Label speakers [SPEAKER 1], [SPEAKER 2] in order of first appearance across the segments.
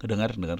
[SPEAKER 1] Kedengar, dengar.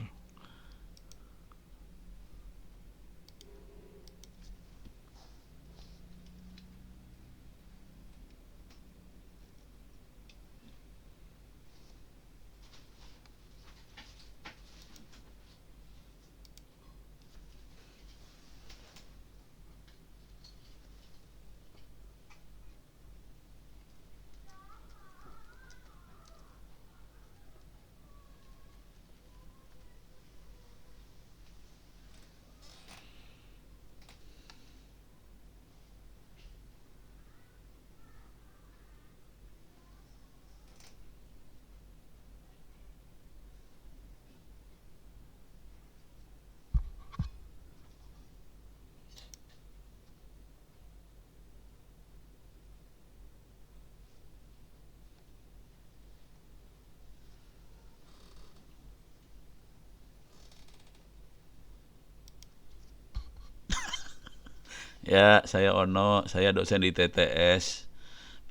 [SPEAKER 1] Ya, saya Ono, saya dosen di TTS.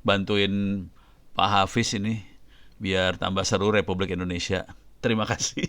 [SPEAKER 1] Bantuin Pak Hafiz ini biar tambah seru Republik Indonesia. Terima kasih.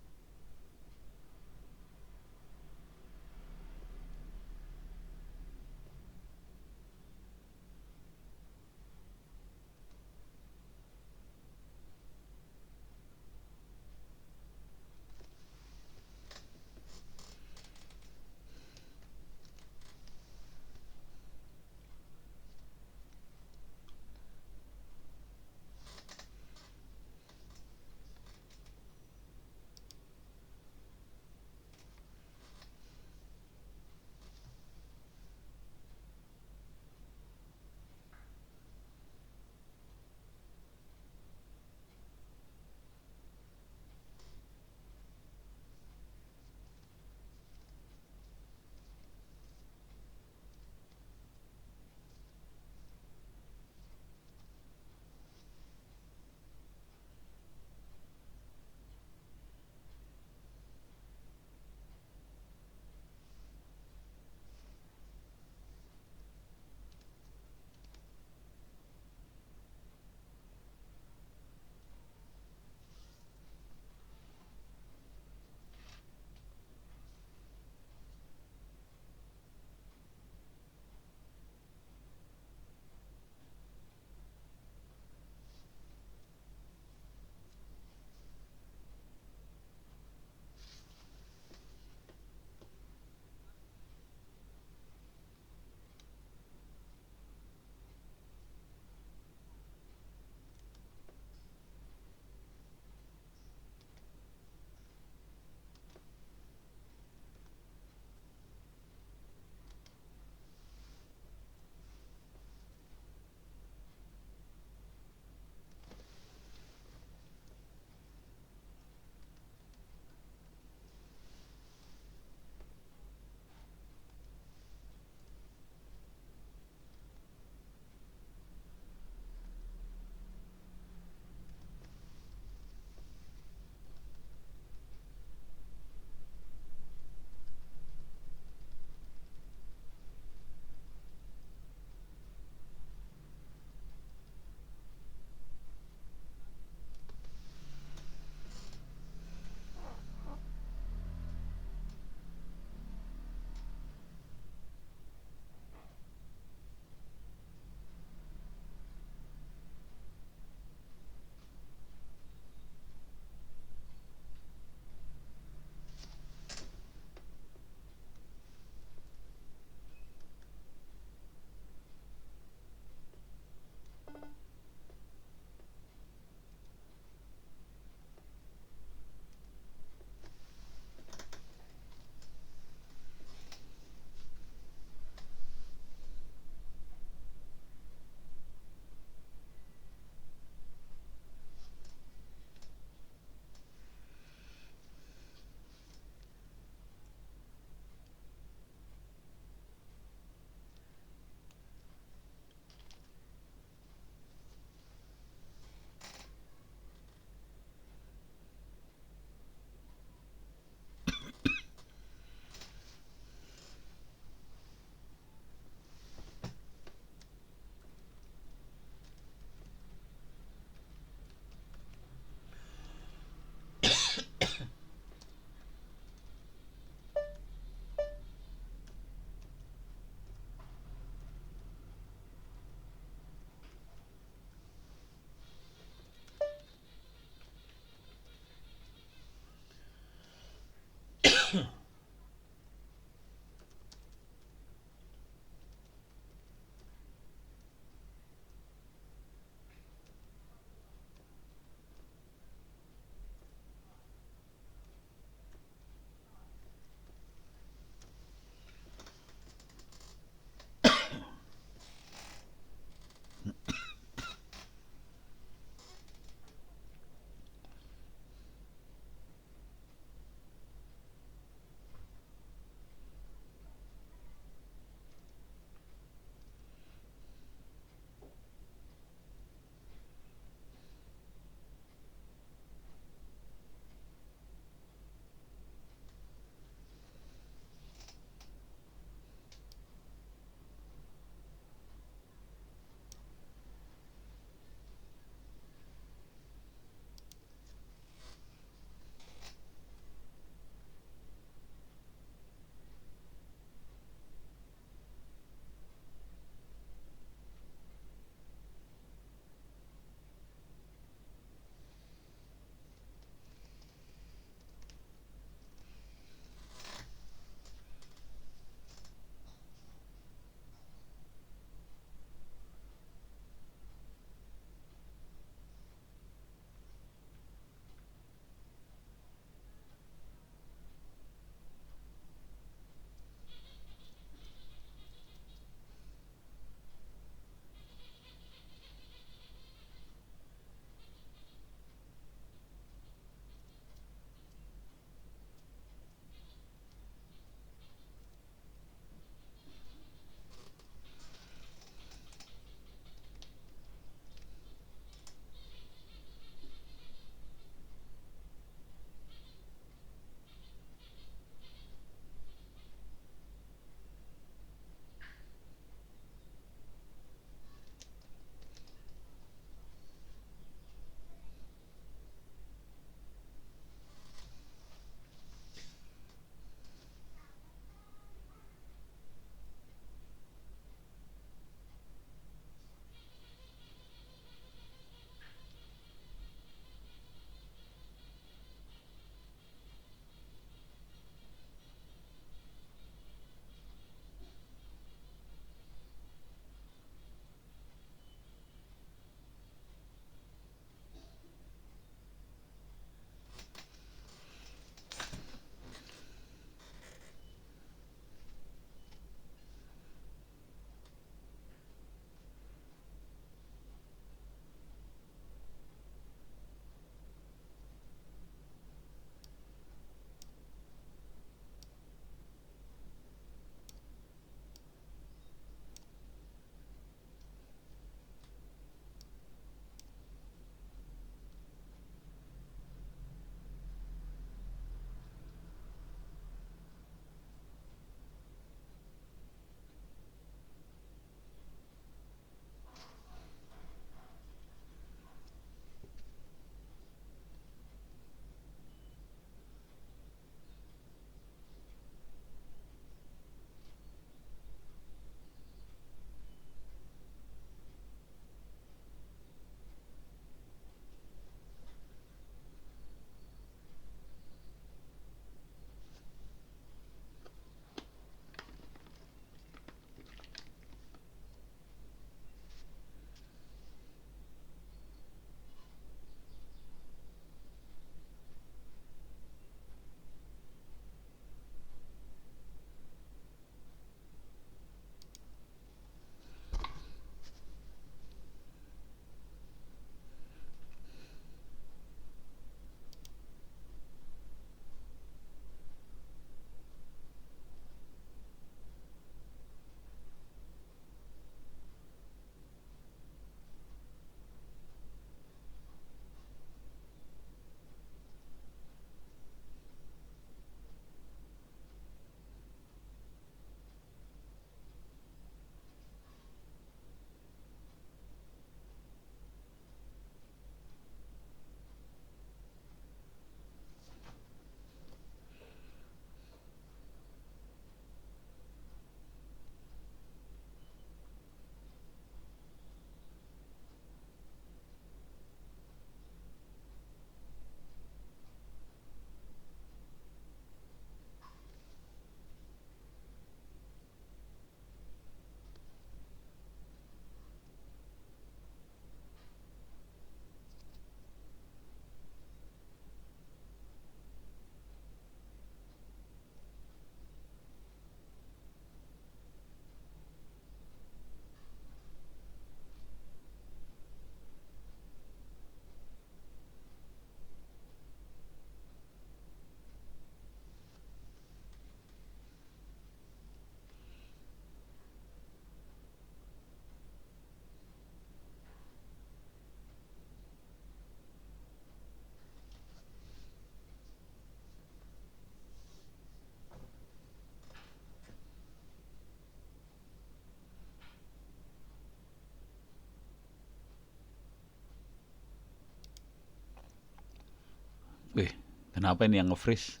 [SPEAKER 1] Wih, kenapa ini yang nge-freeze?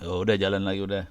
[SPEAKER 1] Oh, udah jalan lagi udah.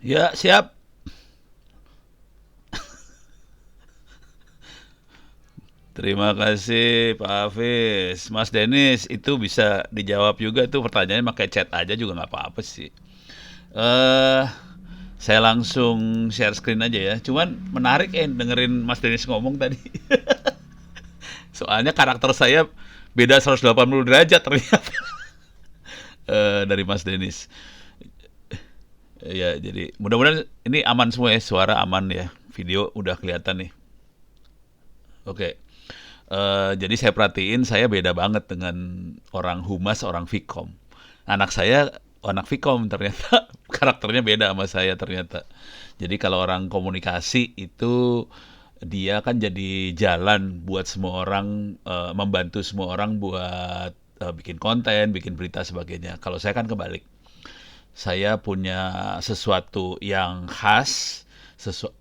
[SPEAKER 1] Ya, siap. Terima kasih Pak Hafiz. Mas Denis, itu bisa dijawab juga tuh pertanyaannya pakai chat aja juga nggak apa-apa sih. Eh, saya langsung share screen aja ya. Cuman menarik dengerin Mas Denis ngomong tadi. Soalnya karakter saya beda 180 derajat ternyata dari Mas Denis. Ya, jadi mudah-mudahan ini aman semua ya, suara aman ya, video udah kelihatan nih. Oke. Jadi saya perhatiin saya beda banget dengan orang humas, orang Vkom. Anak saya anak Vkom ternyata karakternya beda sama saya ternyata. Jadi kalau orang komunikasi itu dia kan jadi jalan buat semua orang, membantu semua orang buat bikin konten, bikin berita sebagainya. Kalau saya kan kebalik. Saya punya sesuatu yang khas,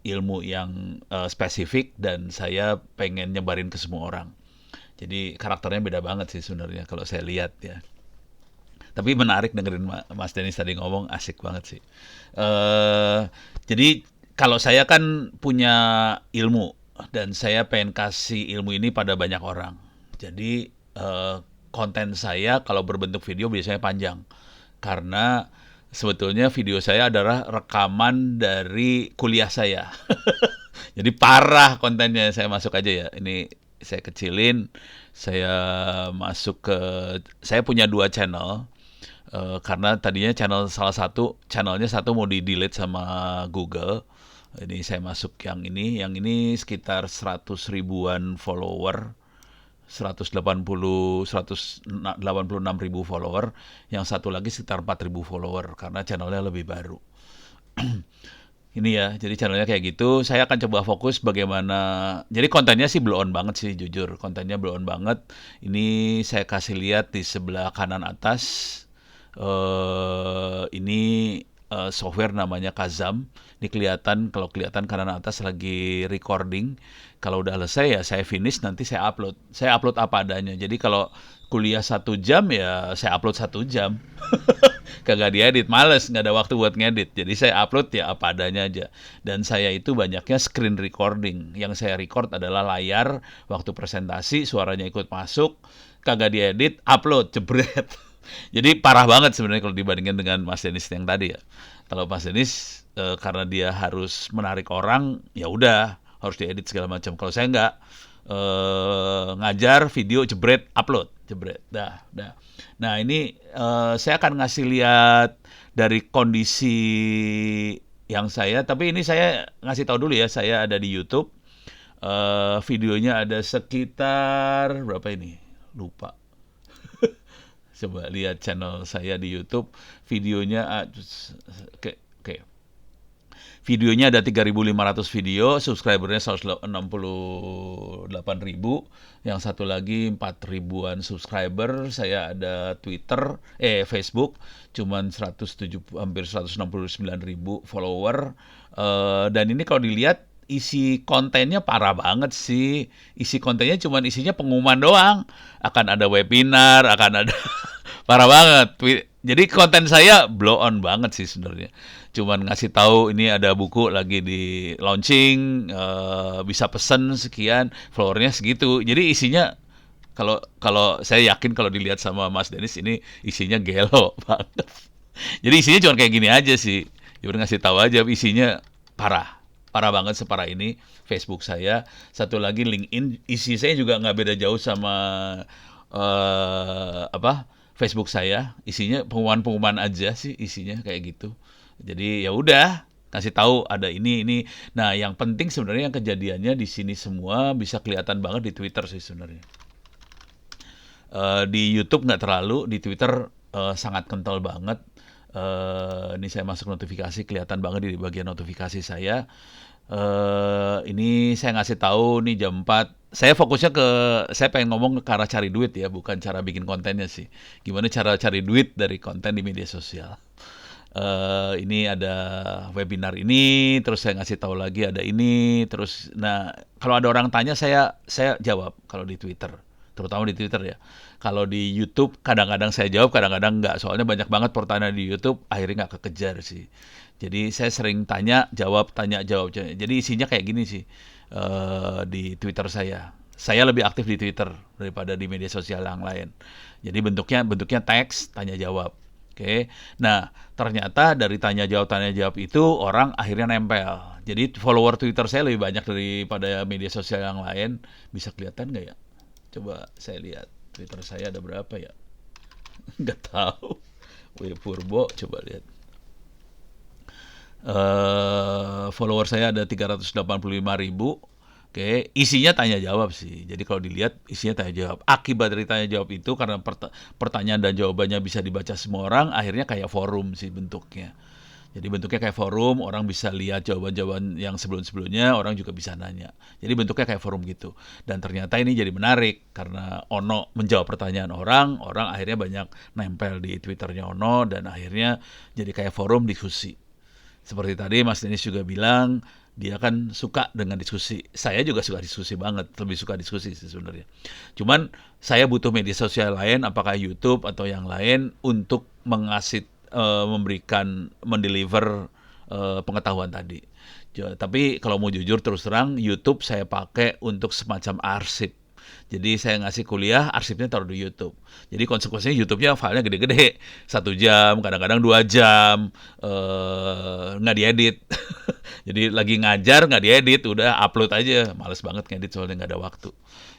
[SPEAKER 1] ilmu yang spesifik dan saya pengen nyebarin ke semua orang. Jadi karakternya beda banget sih sebenarnya kalau saya lihat ya. Tapi menarik dengerin Mas Denis tadi ngomong, asik banget sih. Jadi kalau saya kan punya ilmu dan saya pengen kasih ilmu ini pada banyak orang. Jadi konten saya kalau berbentuk video biasanya panjang karena sebetulnya video saya adalah rekaman dari kuliah saya. Jadi parah kontennya, saya masuk aja ya. Ini saya kecilin, saya masuk ke, saya punya dua channel. Karena tadinya channelnya satu mau di delete sama Google. Ini saya masuk yang ini sekitar 100 ribuan follower, 186 ribu follower, yang satu lagi sekitar 4.000 follower karena channelnya lebih baru. Ini ya, jadi channelnya kayak gitu. Saya akan coba fokus bagaimana. Jadi kontennya sih blow on banget sih, jujur. Kontennya blow on banget. Ini saya kasih lihat di sebelah kanan atas. Ini software namanya Kazam. Ini kalau kelihatan kanan atas lagi recording. Kalau udah selesai ya saya finish, nanti saya upload. Saya upload apa adanya. Jadi kalau kuliah 1 jam ya saya upload 1 jam. Kagak diedit, males, nggak ada waktu buat ngedit. Jadi saya upload ya apa adanya aja. Dan saya itu banyaknya screen recording. Yang saya record adalah layar, waktu presentasi, suaranya ikut masuk, kagak diedit, upload, jebret. Jadi parah banget sebenarnya kalau dibandingkan dengan Mas Denis yang tadi ya. Kalau Mas Denis karena dia harus menarik orang, ya udah harus diedit segala macam. Kalau saya nggak, ngajar video jebret upload jebret dah. Nah ini saya akan ngasih lihat dari kondisi yang tapi ini saya ngasih tahu dulu ya, saya ada di YouTube. Videonya ada sekitar berapa ini, lupa. Coba lihat channel saya di YouTube, videonya oke. Videonya ada 3.500 video, subscribernya 168.000, yang satu lagi 4.000-an subscriber. Saya ada Facebook, cuman hampir 169.000 follower. Dan ini kalau dilihat isi kontennya parah banget sih. Isi kontennya cuman isinya pengumuman doang. Akan ada webinar, akan ada parah banget. Jadi konten saya blow on banget sih sebenarnya. Cuman ngasih tahu ini ada buku lagi di launching, bisa pesen sekian, followernya segitu. Jadi isinya kalau kalau saya yakin kalau dilihat sama Mas Denis ini isinya gelo banget. Jadi isinya cuma kayak gini aja sih. Cuma ngasih tahu aja, isinya parah. Parah banget, separah ini Facebook saya. Satu lagi LinkedIn, isi saya juga nggak beda jauh sama Facebook saya. Isinya pengumuman-pengumuman aja sih isinya kayak gitu. Jadi ya udah, kasih tahu ada ini. Nah, yang penting sebenarnya yang kejadiannya di sini semua bisa kelihatan banget di Twitter sih sebenarnya. Di YouTube nggak terlalu, di Twitter sangat kental banget. Ini saya masuk notifikasi, kelihatan banget di bagian notifikasi saya. Ini saya ngasih tahu nih jam 4. Saya fokusnya saya pengen ngomong ke arah cari duit ya, bukan cara bikin kontennya sih. Gimana cara cari duit dari konten di media sosial. Ini ada webinar ini, terus saya ngasih tahu lagi ada ini, terus nah kalau ada orang tanya saya jawab kalau di Twitter terutama di Twitter ya. Kalau di YouTube kadang-kadang saya jawab, kadang-kadang enggak. Soalnya banyak banget pertanyaan di YouTube, akhirnya nggak kekejar sih. Jadi saya sering tanya jawab, tanya jawab. Jadi isinya kayak gini sih di Twitter saya. Saya lebih aktif di Twitter daripada di media sosial yang lain. Jadi bentuknya teks, tanya jawab. Oke. Nah, ternyata dari tanya jawab itu orang akhirnya nempel. Jadi follower Twitter saya lebih banyak daripada media sosial yang lain. Bisa kelihatan nggak ya? Coba saya lihat Twitter saya ada berapa ya? Nggak tahu. Wih, Purbo, coba lihat. Follower saya ada 385.000. Oke, isinya tanya jawab sih. Jadi kalau dilihat isinya tanya jawab. Akibat dari tanya jawab itu karena pertanyaan dan jawabannya bisa dibaca semua orang, akhirnya kayak forum sih bentuknya. Jadi bentuknya kayak forum, orang bisa lihat jawaban-jawaban yang sebelum-sebelumnya, orang juga bisa nanya. Jadi bentuknya kayak forum gitu. Dan ternyata ini jadi menarik karena Ono menjawab pertanyaan orang, orang akhirnya banyak nempel di Twitternya Ono dan akhirnya jadi kayak forum diskusi. Seperti tadi Mas Denis juga bilang, dia kan suka dengan diskusi. Saya juga suka diskusi banget, lebih suka diskusi sih sebenarnya. Cuman saya butuh media sosial lain, apakah YouTube atau yang lain untuk memberikan, mendeliver pengetahuan tadi. Tapi kalau mau jujur terus terang, YouTube saya pakai untuk semacam arsip. Jadi saya ngasih kuliah, arsipnya taruh di YouTube. Jadi konsekuensinya YouTube-nya filenya gede-gede, 1 jam, kadang-kadang 2 jam, nggak diedit. Jadi lagi ngajar nggak diedit, udah upload aja. Males banget ngedit soalnya nggak ada waktu.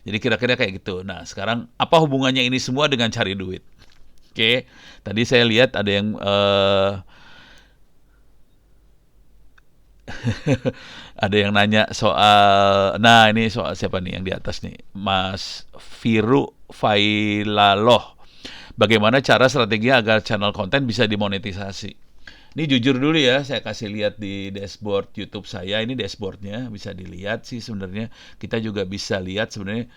[SPEAKER 1] Jadi kira-kira kayak gitu. Nah sekarang apa hubungannya ini semua dengan cari duit? Oke, tadi saya lihat ada yang ada yang nanya soal, nah ini soal siapa nih yang di atas nih, Mas Viru Failaloh. Bagaimana cara strateginya agar channel konten bisa dimonetisasi? Ini jujur dulu ya, saya kasih lihat di dashboard YouTube saya. Ini dashboardnya bisa dilihat sih sebenarnya. Kita juga bisa lihat sebenarnya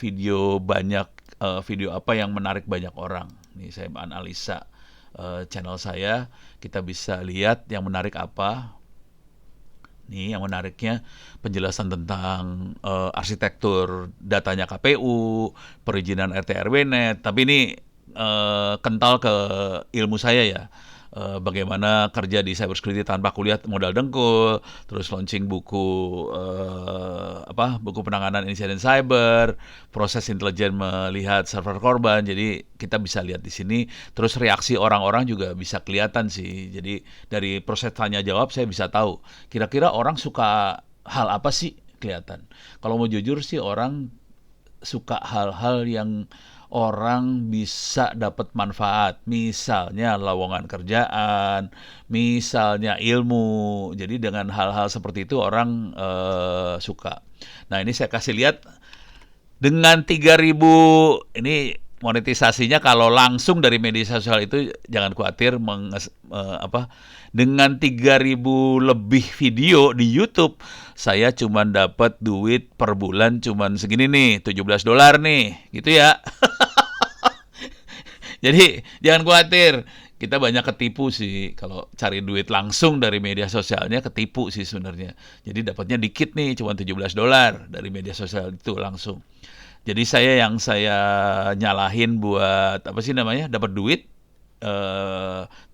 [SPEAKER 1] video apa yang menarik banyak orang. Nih saya analisa channel saya, kita bisa lihat yang menarik apa. Nih yang menariknya penjelasan tentang arsitektur datanya KPU, perizinan RT RW net. Tapi ini kental ke ilmu saya ya. Bagaimana kerja di cybersecurity tanpa kuliah modal dengkul, terus launching buku buku penanganan insiden cyber, proses intelijen melihat server korban. Jadi kita bisa lihat di sini, terus reaksi orang-orang juga bisa kelihatan sih. Jadi dari proses tanya jawab saya bisa tahu kira-kira orang suka hal apa sih, kelihatan. Kalau mau jujur sih orang suka hal-hal yang orang bisa dapat manfaat, misalnya lowongan kerjaan, misalnya ilmu. Jadi dengan hal-hal seperti itu orang suka. Nah ini saya kasih lihat dengan 3.000 ini monetisasinya kalau langsung dari media sosial itu jangan khawatir dengan 3.000 lebih video di YouTube saya cuma dapat duit per bulan cuman segini nih, $17 nih, gitu ya. Jadi jangan khawatir, kita banyak ketipu sih kalau cari duit langsung dari media sosialnya, ketipu sih sebenarnya. Jadi dapatnya dikit nih, cuma $17 dari media sosial itu langsung. Jadi saya nyalahin buat apa sih namanya, dapat duit,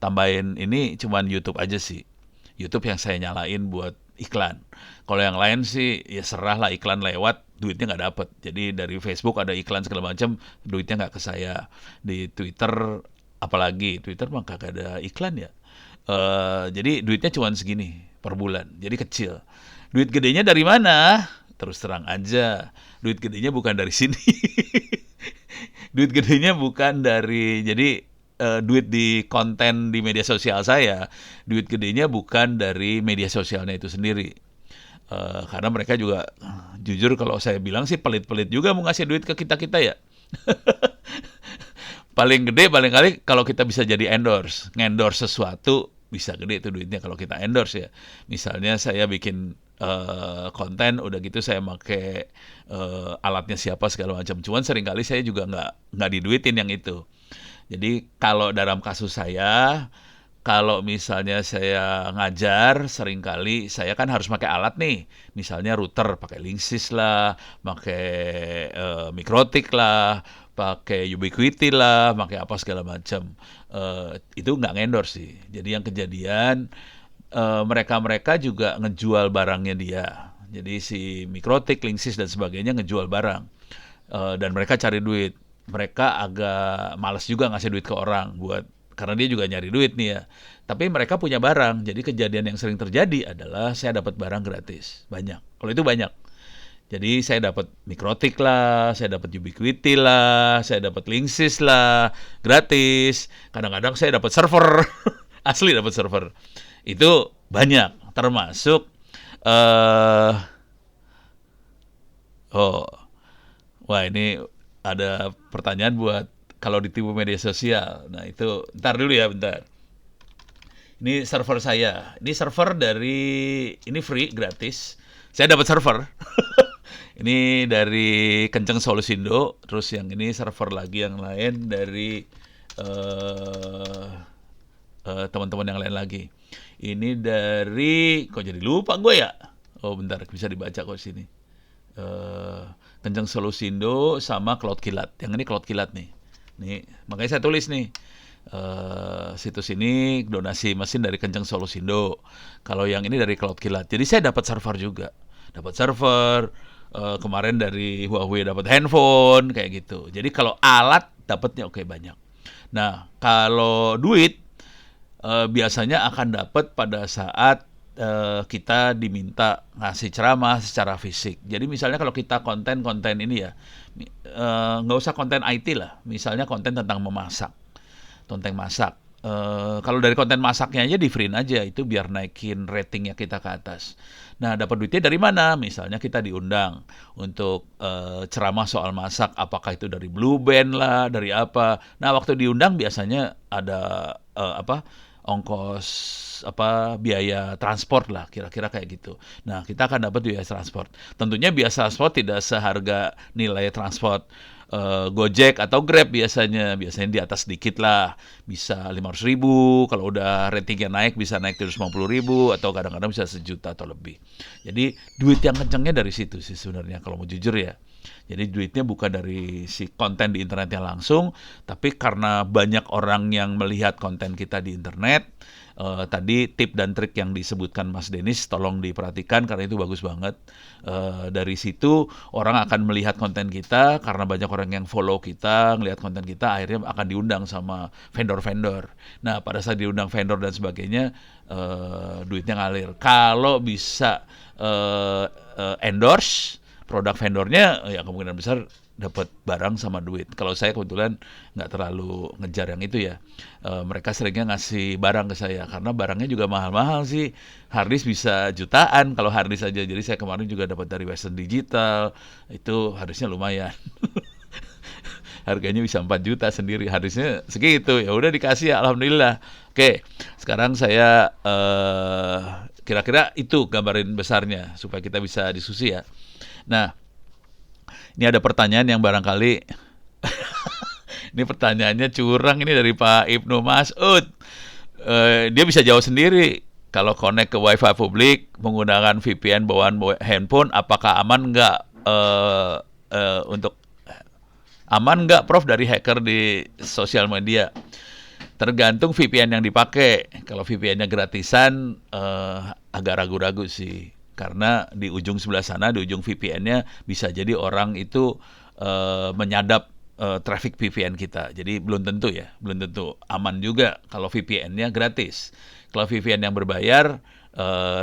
[SPEAKER 1] tambahin ini cuman YouTube aja sih. YouTube yang saya nyalain buat iklan. Kalau yang lain sih ya serah lah, iklan lewat, duitnya nggak dapet. Jadi dari Facebook ada iklan segala macam, duitnya nggak ke saya. Di Twitter, apalagi Twitter mah kagak ada iklan ya. Jadi duitnya cuma segini per bulan, jadi kecil. Duit gedenya dari mana? Terus terang aja, duit gedenya bukan dari sini. Duit gedenya bukan dari, jadi duit di konten di media sosial saya, duit gedenya bukan dari media sosialnya itu sendiri. Karena mereka juga, jujur kalau saya bilang sih pelit-pelit juga mau ngasih duit ke kita-kita ya. Paling gede, paling kali kalau kita bisa jadi ngendorse sesuatu, bisa gede itu duitnya kalau kita endorse ya. Misalnya saya bikin konten, udah gitu saya pakai alatnya siapa segala macam. Cuman seringkali saya juga nggak diduitin yang itu. Jadi kalau dalam kasus saya, kalau misalnya saya ngajar, seringkali saya kan harus pakai alat nih. Misalnya router, pakai Linksys lah, pakai Mikrotik lah, pakai Ubiquiti lah, pakai apa segala macam. Itu nggak ngendorse sih. Jadi yang kejadian mereka-mereka juga ngejual barangnya dia. Jadi si Mikrotik, Linksys dan sebagainya ngejual barang. Dan mereka cari duit. Mereka agak malas juga ngasih duit ke orang karena dia juga nyari duit nih ya. Tapi mereka punya barang. Jadi kejadian yang sering terjadi adalah saya dapat barang gratis. Banyak. Kalau itu banyak. Jadi saya dapat Mikrotik lah, saya dapat Ubiquiti lah, saya dapat Linksys lah, gratis. Kadang-kadang saya dapat server. Asli dapat server. Itu banyak. Termasuk wah ini ada pertanyaan buat kalau ditipu media sosial. Nah itu, ntar dulu ya bentar. Ini server saya. Ini server ini free, gratis. Saya dapat server. Ini dari Kenceng Solusindo. Terus yang ini server lagi yang lain dari teman-teman yang lain lagi. Ini dari, kok jadi lupa gue ya? Oh bentar, bisa dibaca kok sini. Kenceng Solusindo sama Cloud Kilat. Yang ini Cloud Kilat nih. Nih, makanya saya tulis nih. Situs ini donasi mesin dari Kenceng Solusindo. Kalau yang ini dari Cloud Kilat. Jadi saya dapat server juga. Dapat server. Kemarin dari Huawei dapat handphone kayak gitu. Jadi kalau alat dapatnya oke banyak. Nah, kalau duit biasanya akan dapat pada saat kita diminta ngasih ceramah secara fisik. Jadi misalnya kalau kita konten ini ya, nggak usah konten IT lah. Misalnya konten tentang memasak, konten masak. Kalau dari konten masaknya aja di free aja, itu biar naikin ratingnya kita ke atas. Nah, dapat duitnya dari mana? Misalnya kita diundang untuk ceramah soal masak, apakah itu dari Blue Band lah, dari apa. Nah, waktu diundang biasanya ada ongkos biaya transport lah, kira-kira kayak gitu. Nah, kita akan dapat biaya transport. Tentunya biaya transport tidak seharga nilai transport Gojek atau Grab biasanya di atas sedikit lah, bisa 500.000, kalau udah ratingnya naik bisa naik 250.000 atau kadang-kadang bisa 1 juta atau lebih. Jadi duit yang kencengnya dari situ sih sebenarnya kalau mau jujur ya. Jadi duitnya bukan dari si konten di internetnya langsung, tapi karena banyak orang yang melihat konten kita di internet. Tadi tip dan trik yang disebutkan Mas Denis tolong diperhatikan karena itu bagus banget. Dari situ orang akan melihat konten kita, karena banyak orang yang follow kita, ngelihat konten kita, akhirnya akan diundang sama vendor-vendor. Nah, pada saat diundang vendor dan sebagainya, duitnya ngalir. Kalau bisa endorse produk vendornya, ya kemungkinan besar dapat barang sama duit. Kalau saya kebetulan nggak terlalu ngejar yang itu ya. Mereka seringnya ngasih barang ke saya karena barangnya juga mahal-mahal sih. Harddisk bisa jutaan kalau harddisk aja. Jadi saya kemarin juga dapat dari Western Digital, itu harddisknya lumayan. Harganya bisa 4 juta sendiri, harddisknya segitu. Ya udah dikasih ya, alhamdulillah. Oke, sekarang saya kira-kira itu gambarin besarnya supaya kita bisa diskusi ya. Nah, ini ada pertanyaan yang barangkali ini pertanyaannya curang, ini dari Pak Ibnu Mas'ud. Dia bisa jawab sendiri. Kalau connect ke Wi-Fi publik menggunakan VPN bawaan handphone, apakah aman nggak aman nggak, Prof, dari hacker di sosial media? Tergantung VPN yang dipakai. Kalau VPN-nya gratisan, agak ragu-ragu sih. Karena di ujung sebelah sana, di ujung VPN-nya bisa jadi orang itu menyadap traffic VPN kita. Jadi belum tentu ya, belum tentu aman juga kalau VPN-nya gratis. Kalau VPN yang berbayar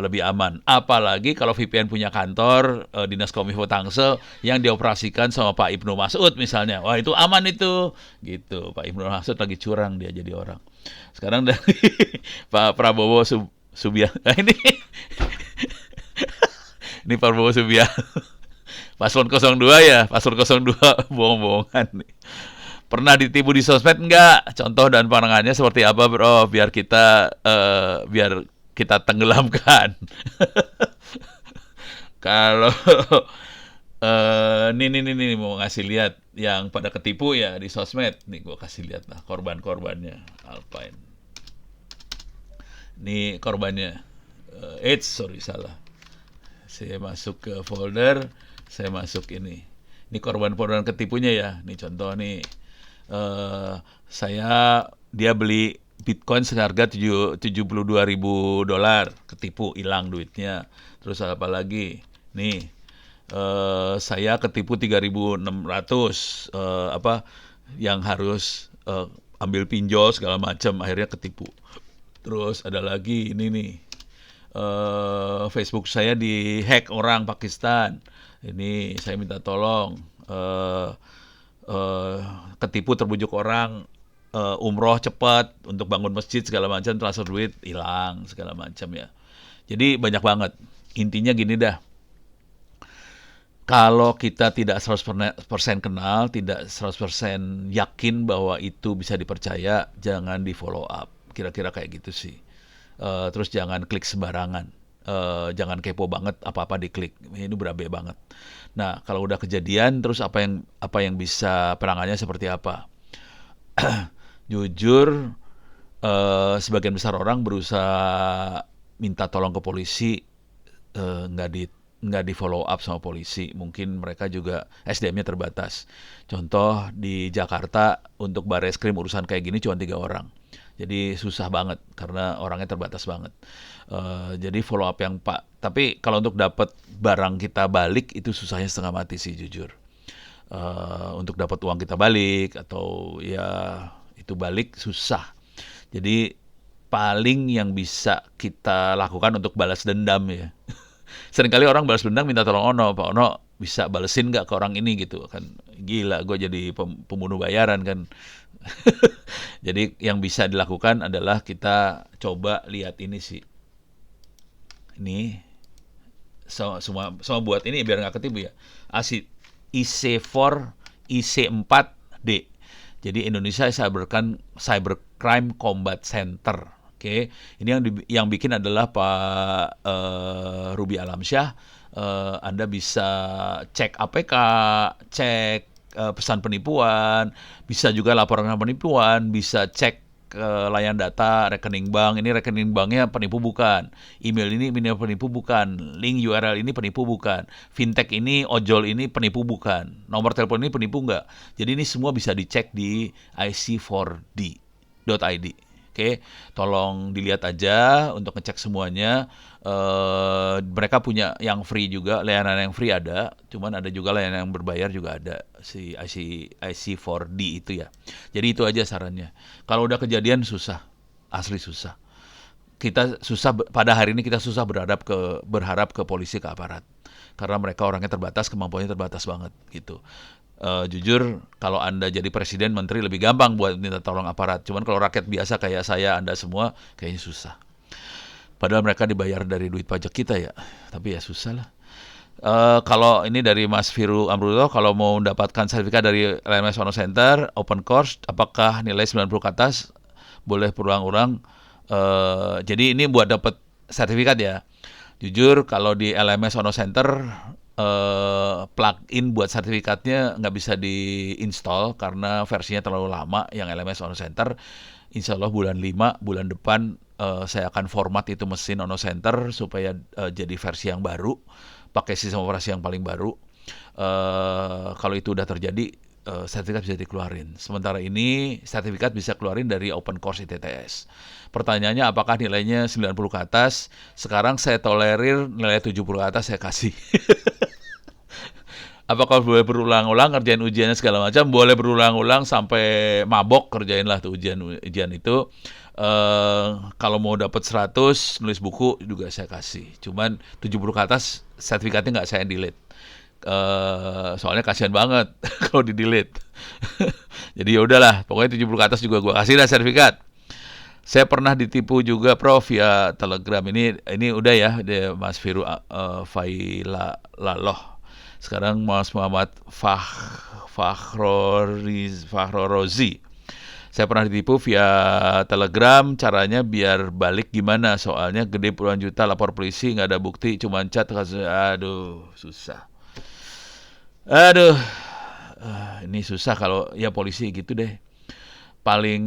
[SPEAKER 1] lebih aman. Apalagi kalau VPN punya kantor Dinas Kominfo Tangsel yang dioperasikan sama Pak Ibnu Mas'ud misalnya. Wah, itu aman itu. Gitu. Pak Ibnu Mas'ud lagi curang dia jadi orang. Sekarang dari Pak Prabowo Subianto. Nah, ini Prabowo Subianto. Paslon 02 ya, Paslon 02 bohong-bohongan nih. Pernah ditipu di sosmed enggak? Contoh dan pandangannya seperti apa, Bro? Biar kita tenggelamkan. Kalau nih mau ngasih lihat yang pada ketipu ya di sosmed. Nih gua kasih lihat lah korban-korbannya. Alpine. Ini korbannya. Sorry salah. Saya masuk ke folder, saya masuk ini. Ini korban-korban ketipunya ya. Nih contoh nih. Dia beli Bitcoin seharga 72.000 dolar, ketipu, hilang duitnya. Terus apa lagi? Nih, saya ketipu 3.600, yang harus ambil pinjol segala macam, akhirnya ketipu. Terus ada lagi ini nih, Facebook saya dihack orang Pakistan. Ini saya minta tolong, eh, ketipu, terbujuk orang, umroh cepat untuk bangun masjid segala macam, transfer duit hilang segala macam ya. Jadi banyak banget. Intinya gini dah, kalau kita tidak 100% kenal, tidak 100% yakin bahwa itu bisa dipercaya, jangan di follow up. Kira-kira kayak gitu sih. Terus jangan klik sembarangan. Jangan kepo banget apa-apa diklik. Ini berabe banget. Nah, kalau udah kejadian, terus apa yang bisa perangannya seperti apa? Jujur, sebagian besar orang berusaha minta tolong ke polisi, nggak di follow up sama polisi. Mungkin mereka juga SDM-nya terbatas. Contoh di Jakarta untuk Bareskrim urusan kayak gini cuma 3 orang. Jadi susah banget karena orangnya terbatas banget. Jadi follow up yang tapi kalau untuk dapat barang kita balik itu susahnya setengah mati sih jujur. Untuk dapat uang kita balik atau ya itu balik susah. Jadi paling yang bisa kita lakukan untuk balas dendam ya. Seringkali orang balas dendam minta tolong Ono, Pak Ono bisa balesin nggak ke orang ini gitu kan. Gila, gue jadi pembunuh bayaran kan. Jadi yang bisa dilakukan adalah kita coba lihat ini sih. Ini semua buat ini biar nggak ketipu ya. IC4, IC4D. Jadi Indonesia Cybercrime Combat Center. Oke, ini yang bikin adalah Pak Ruby Alamsyah. Anda bisa cek APK, cek pesan penipuan, bisa juga laporan penipuan, bisa cek layan data rekening bank. Ini rekening banknya penipu bukan, email ini penipu bukan, link URL ini penipu bukan, fintech ini, ojol ini penipu bukan, nomor telepon ini penipu enggak. Jadi ini semua bisa dicek di ic4d.id. Oke, tolong dilihat aja untuk ngecek semuanya. Mereka punya yang free juga, layanan yang free ada, cuman ada juga layanan yang berbayar juga ada, si IC4D itu ya. Jadi itu aja sarannya. Kalau udah kejadian susah, asli susah. Kita susah, pada hari ini kita susah berharap ke polisi, ke aparat. Karena mereka orangnya terbatas, kemampuannya terbatas banget gitu. Jujur, kalau Anda jadi presiden, menteri lebih gampang buat minta tolong aparat. Cuman kalau rakyat biasa kayak saya, Anda semua, kayaknya susah. Padahal mereka dibayar dari duit pajak kita ya. Tapi ya susah lah. Kalau ini dari Mas Firu Amruto, kalau mau mendapatkan sertifikat dari LMS Ono Center, open course, apakah nilai 90 ke atas, boleh berulang-ulang. Jadi ini buat dapat sertifikat ya. Jujur, kalau di LMS Ono Center, plugin buat sertifikatnya nggak bisa diinstal karena versinya terlalu lama yang LMS Ono Center. Insya Allah bulan 5, bulan depan saya akan format itu mesin Ono Center supaya jadi versi yang baru, pakai sistem operasi yang paling baru. Kalau itu udah terjadi, sertifikat bisa dikeluarin. Sementara ini sertifikat bisa keluarin dari open course ITTS. Pertanyaannya apakah nilainya 90 ke atas? Sekarang saya tolerir nilai 70 ke atas saya kasih. Apakah boleh berulang-ulang kerjain ujiannya segala macam? Boleh berulang-ulang sampai mabok kerjainlah tuh ujian itu. Kalau mau dapat 100 nulis buku juga saya kasih. Cuman 70 ke atas sertifikatnya nggak saya delete. Soalnya kasihan banget kalau di delete. Jadi ya udahlah, pokoknya 70 ke atas juga gue kasih lah sertifikat. Saya pernah ditipu juga Prof via Telegram. Ini udah ya, Mas Firu Failaloh. Sekarang Mas Muhammad Fakhrorozi. Saya pernah ditipu via Telegram. Caranya biar balik gimana? Soalnya gede puluhan juta, lapor polisi nggak ada bukti, cuma chat. Aduh, susah. Aduh, ini susah kalau ya polisi gitu deh. Paling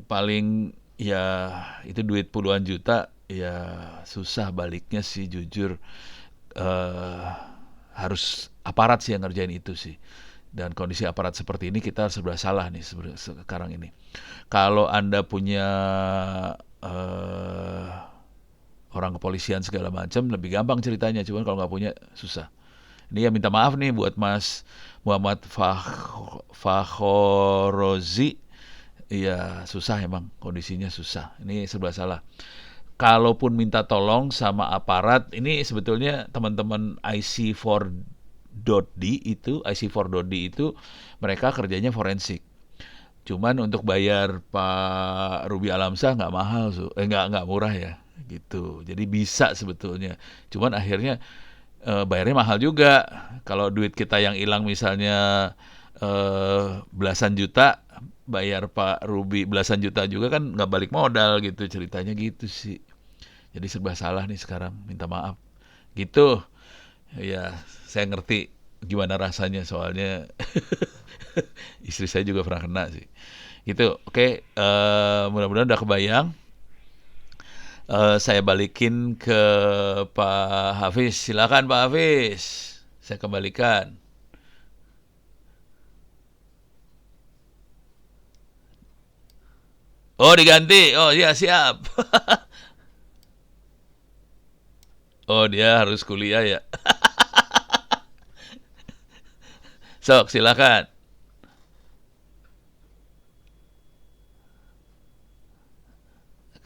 [SPEAKER 1] paling Ya itu duit puluhan juta, ya susah baliknya sih jujur. eh Harus aparat sih yang ngerjain itu sih. Dan kondisi aparat seperti ini kita serba salah nih sekarang ini. Kalau Anda punya eh orang kepolisian segala macam lebih gampang ceritanya, cuman kalau nggak punya susah. Ini ya minta maaf nih buat Mas Muhammad Fakhorozi. Iya susah emang, kondisinya susah. Ini serba salah. Kalaupun minta tolong sama aparat, ini sebetulnya teman-teman IC4.D itu, IC4.D itu mereka kerjanya forensik. Cuman untuk bayar Pak Ruby Alamsyah nggak mahal, nggak murah ya, gitu. Jadi bisa sebetulnya. Cuman akhirnya bayarnya mahal juga. Kalau duit kita yang hilang misalnya belasan juta, bayar Pak Ruby belasan juta juga kan nggak balik modal gitu ceritanya gitu sih. Jadi serba salah nih sekarang, minta maaf. Gitu. Ya, saya ngerti gimana rasanya soalnya istri saya juga pernah kena sih. Gitu. Oke, mudah-mudahan udah kebayang. Saya balikin ke Pak Hafiz. Silakan Pak Hafiz. Saya kembalikan. Oh, diganti. Oh, iya siap. Oh, dia harus kuliah ya. Sok, silakan.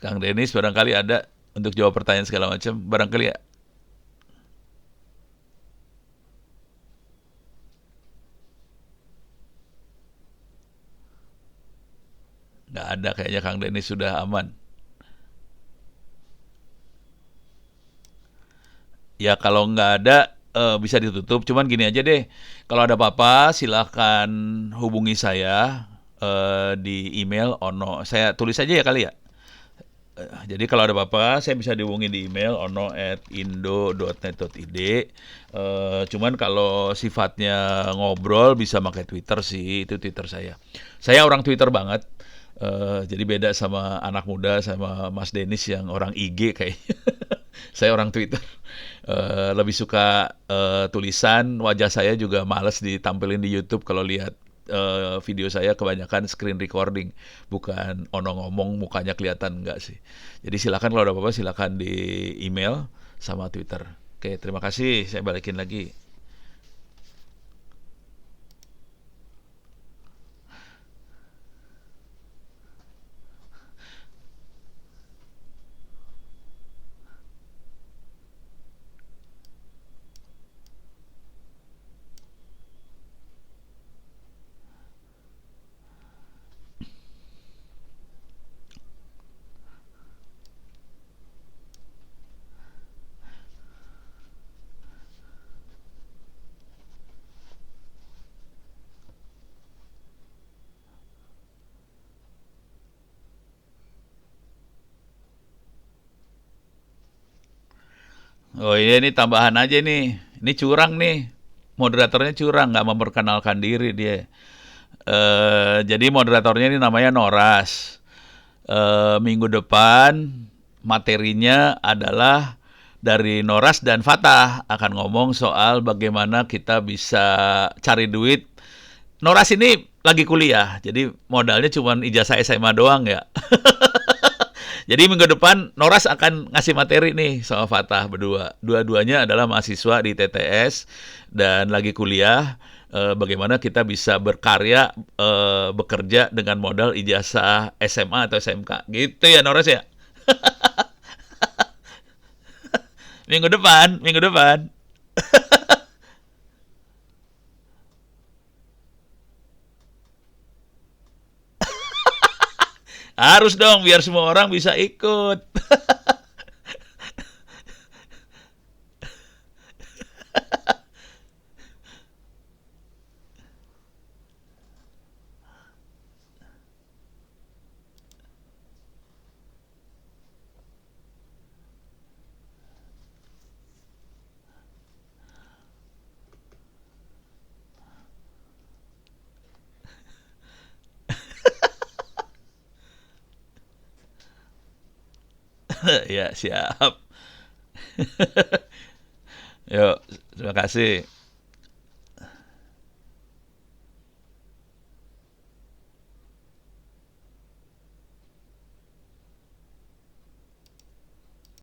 [SPEAKER 1] Kang Denis barangkali ada untuk jawab pertanyaan segala macam. Barangkali ya. Nggak ada kayaknya Kang Denis sudah aman. Ya kalau nggak ada bisa ditutup. Cuman gini aja deh. Kalau ada apa-apa silahkan hubungi saya di email Ono. Saya tulis aja ya kali ya. Jadi kalau ada apa-apa saya bisa dihubungi di email ono@indo.net.id. Cuman kalau sifatnya ngobrol bisa pakai Twitter sih, itu Twitter saya. Saya orang Twitter banget. Jadi beda sama anak muda sama Mas Denis yang orang IG kayaknya. Saya orang Twitter. Lebih suka tulisan. Wajah saya juga males ditampilin di YouTube kalau lihat video saya kebanyakan screen recording, bukan ono ngomong mukanya kelihatan enggak sih. Jadi silakan kalau ada apa-apa silakan di email sama Twitter. Oke, terima kasih. Saya balikin lagi. Oh iya ini tambahan aja nih. Ini curang nih. Moderatornya curang, nggak memperkenalkan diri dia. Jadi moderatornya ini namanya Noras. Minggu depan materinya adalah dari Noras dan Fatah akan ngomong soal bagaimana kita bisa cari duit. Noras ini lagi kuliah, jadi modalnya cuma ijazah SMA doang ya. Jadi minggu depan Noras akan ngasih materi nih sama Fatah berdua. Dua-duanya adalah mahasiswa di TTS dan lagi kuliah. Bagaimana kita bisa berkarya, bekerja dengan modal ijazah SMA atau SMK. Gitu ya Noras ya. Minggu depan, minggu depan. Harus dong biar semua orang bisa ikut. Ya, siap. Yuk, terima kasih.